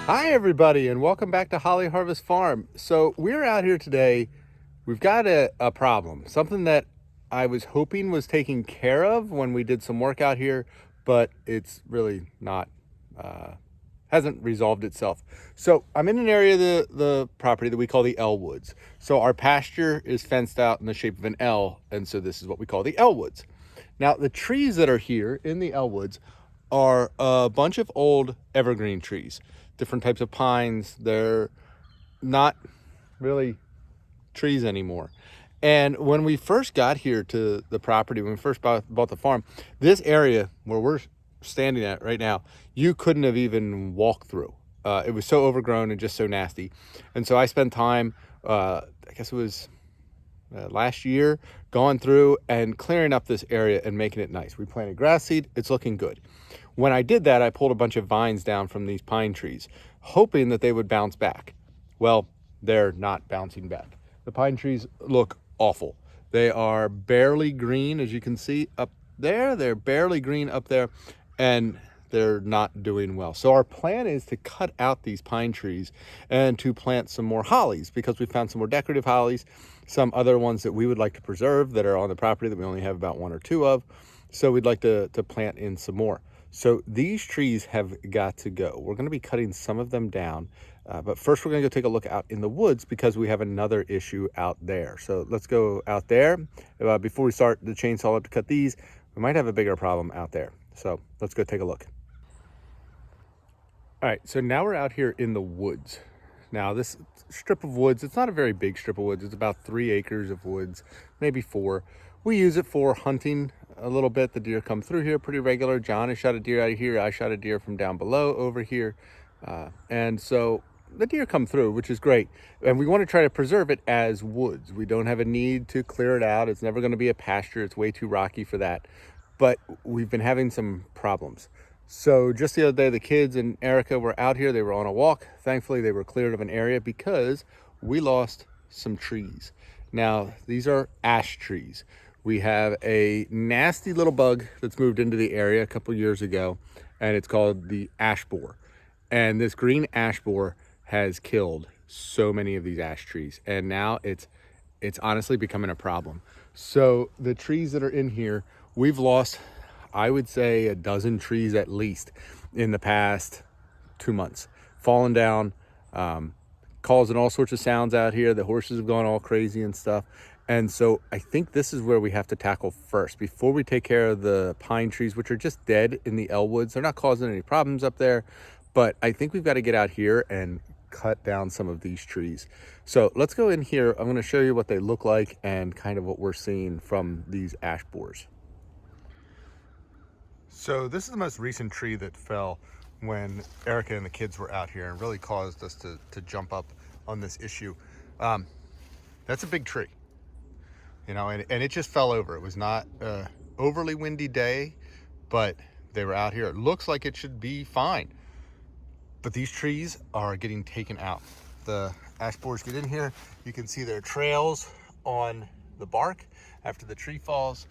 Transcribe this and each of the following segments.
Hi, everybody, and welcome back to Holly Harvest Farm. So, we're out here today. We've got a problem, something that I was hoping was taken care of when we did some work out here, but it's really not, hasn't resolved itself. So, I'm in an area of the property that we call the L Woods. So, our pasture is fenced out in the shape of an L, and so this is what we call the L Woods. Now, the trees that are here in the L Woods are a bunch of old evergreen trees, different types of pines. They're not really trees anymore. And when we first got here to the property, when we first bought the farm, this area where we're standing at right now, you couldn't have even walked through. It was so overgrown and just so nasty. And so I spent time, I guess it was last year, going through and clearing up this area and making it nice. We planted grass seed. It's looking good. When I did that, I pulled a bunch of vines down from these pine trees, hoping that they would bounce back. Well, they're not bouncing back. The pine trees look awful. They are barely green, as you can see up there. They're barely green up there, and they're not doing well. So our plan is to cut out these pine trees and to plant some more hollies, because we found some more decorative hollies, some other ones that we would like to preserve that are on the property that we only have about one or two of. So we'd like to plant in some more. So these trees have got to go. We're going to be cutting some of them down, but first we're going to go take a look out in the woods because we have another issue out there. So let's go out there. Before we start the chainsaw up to cut these, we might have a bigger problem out there. So let's go take a look. All right, so now we're out here in the woods. Now this strip of woods, it's not a very big strip of woods. It's about 3 acres of woods, maybe 4. We use it for hunting a little bit. The deer come through here pretty regular. John has shot a deer out of here. I shot a deer from down below over here. And so the deer come through, which is great. And we want to try to preserve it as woods. We don't have a need to clear it out. It's never going to be a pasture. It's way too rocky for that. But we've been having some problems. So just the other day, the kids and Erica were out here. They were on a walk. Thankfully, they were cleared of an area because we lost some trees. Now, these are ash trees. We have a nasty little bug that's moved into the area a couple years ago, and it's called the ash borer. And this green ash borer has killed so many of these ash trees, and now it's honestly becoming a problem. So the trees that are in here, we've lost, I would say, a dozen trees at least in the past 2 months, fallen down, causing all sorts of sounds out here. The horses have gone all crazy and stuff. And so I think this is where we have to tackle first before we take care of the pine trees, which are just dead in the L Woods. They're not causing any problems up there, but I think we've got to get out here and cut down some of these trees. So let's go in here. I'm going to show you what they look like and kind of what we're seeing from these ash borers. So this is the most recent tree that fell when Erica and the kids were out here and really caused us to jump up on this issue. That's a big tree, you know, and it just fell over. It was not an overly windy day, but they were out here. It looks like it should be fine, but these trees are getting taken out. The ash borers get in here. You can see their trails on the bark after the tree falls.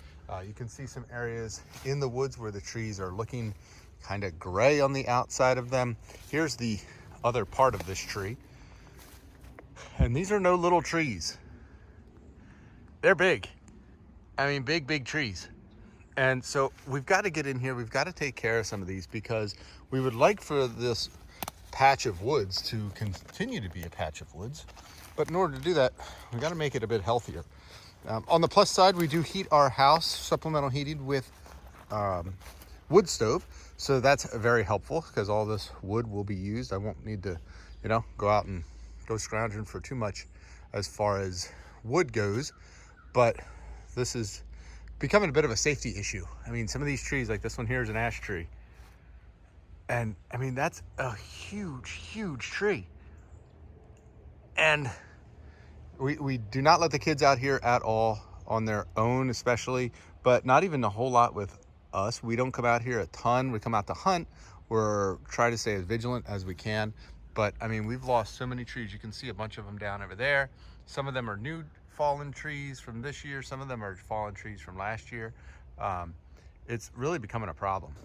You can see some areas in the woods where the trees are looking kind of gray on the outside of them. Here's the other part of this tree. And these are no little trees. They're big. I mean, big trees. And so we've got to get in here. We've got to take care of some of these because we would like for this patch of woods to continue to be a patch of woods. But in order to do that, we've got to make it a bit healthier. On the plus side, we do heat our house, supplemental heating with wood stove. So that's very helpful because all this wood will be used. I won't need to, go out and go scrounging for too much as far as wood goes. But this is becoming a bit of a safety issue. I mean, some of these trees, like this one here, is an ash tree. And I mean, that's a huge tree. And we do not let the kids out here at all on their own, especially, but not even a whole lot with us. We don't come out here a ton. We come out to hunt. We're trying to stay as vigilant as we can. But I mean, we've lost so many trees. You can see a bunch of them down over there. Some of them are new fallen trees from this year. Some of them are fallen trees from last year. It's really becoming a problem.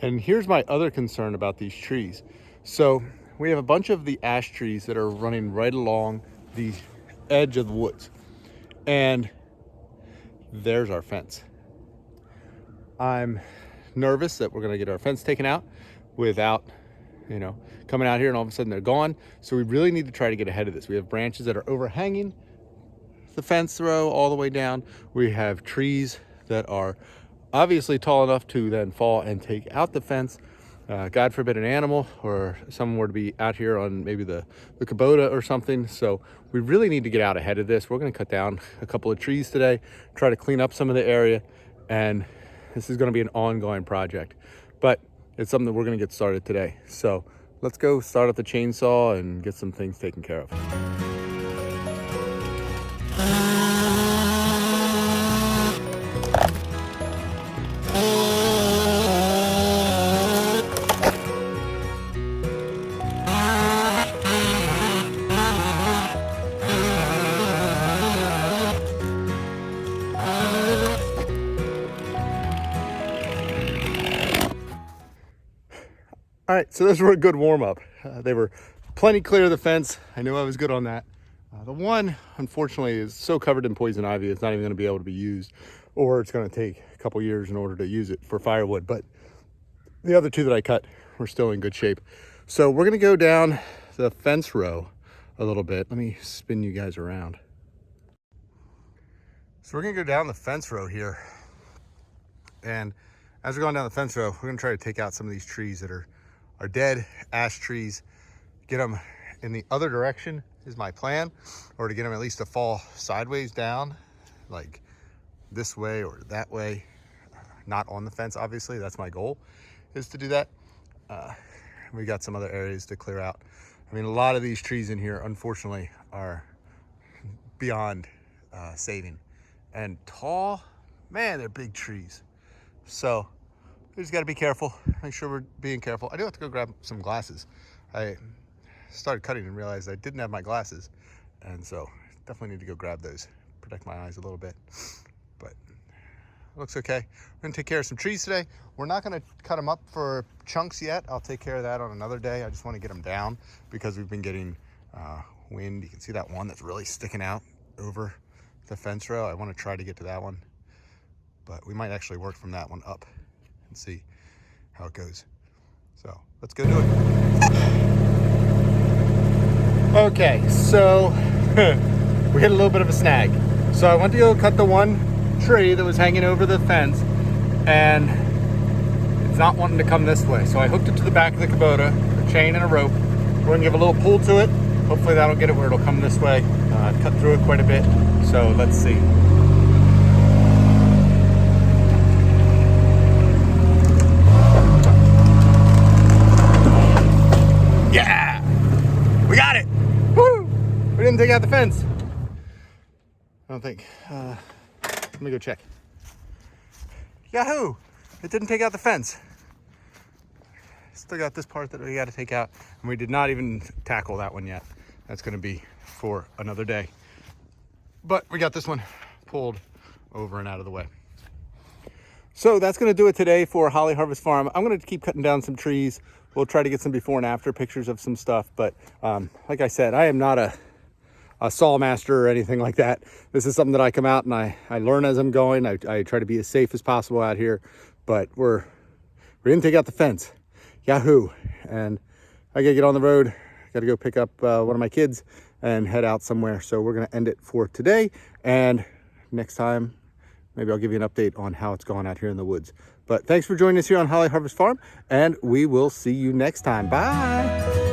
And here's my other concern about these trees. So we have a bunch of the ash trees that are running right along the edge of the woods. And there's our fence. I'm nervous that we're gonna get our fence taken out without, coming out here and all of a sudden they're gone. So we really need to try to get ahead of this. We have branches that are overhanging the fence row all the way down. We have trees that are obviously tall enough to then fall and take out the fence. God forbid an animal or someone were to be out here on maybe the Kubota or something. So we really need to get out ahead of this. We're gonna cut down a couple of trees today, try to clean up some of the area, and this is gonna be an ongoing project. But it's something that we're gonna get started today. So let's go start up the chainsaw and get some things taken care of. All right, so those were a good warm-up. They were plenty clear of the fence. I knew I was good on that. The one, unfortunately, is so covered in poison ivy, it's not even going to be able to be used, or it's going to take a couple years in order to use it for firewood. But the other two that I cut were still in good shape. So we're going to go down the fence row a little bit. Let me spin you guys around. So we're going to go down the fence row here. And as we're going down the fence row, we're going to try to take out some of these trees that are dead ash trees, get them in the other direction is my plan, or to get them at least to fall sideways down, like this way or that way, not on the fence. Obviously, that's my goal, is to do that. We got some other areas to clear out. I mean, a lot of these trees in here, unfortunately, are beyond saving. And tall, man, they're big trees. So we just got to be careful, make sure we're being careful. I do have to go grab some glasses. I started cutting and realized I didn't have my glasses, and so definitely need to go grab those, protect my eyes a little bit. But it looks okay. We're gonna take care of some trees today. We're not gonna cut them up for chunks yet. I'll take care of that on another day. I just want to get them down because we've been getting wind. You can see that one that's really sticking out over the fence row. I want to try to get to that one, but we might actually work from that one up and see how it goes. So let's go do it. Okay, so we hit a little bit of a snag. So I went to go cut the one tree that was hanging over the fence, and it's not wanting to come this way. So I hooked it to the back of the Kubota, a chain and a rope. We're gonna give a little pull to it. Hopefully that'll get it where it'll come this way. I've cut through it quite a bit, so let's see. Yeah, we got it. Woo! We didn't take out the fence. I don't think. Let me go check. Yahoo! It didn't take out the fence. Still got this part that we got to take out, and we did not even tackle that one yet. That's going to be for another day. But we got this one pulled over and out of the way. So that's going to do it today for Holly Harvest Farm. I'm going to keep cutting down some trees. We'll try to get some before and after pictures of some stuff. But like I said, I am not a saw master or anything like that. This is something that I come out and I learn as I'm going. I try to be as safe as possible out here. But we didn't take out the fence. Yahoo! And I gotta get on the road. Gotta go pick up one of my kids and head out somewhere. So we're gonna end it for today. And next time, maybe I'll give you an update on how it's going out here in the woods. But thanks for joining us here on Holly Harvest Farm, and we will see you next time. Bye.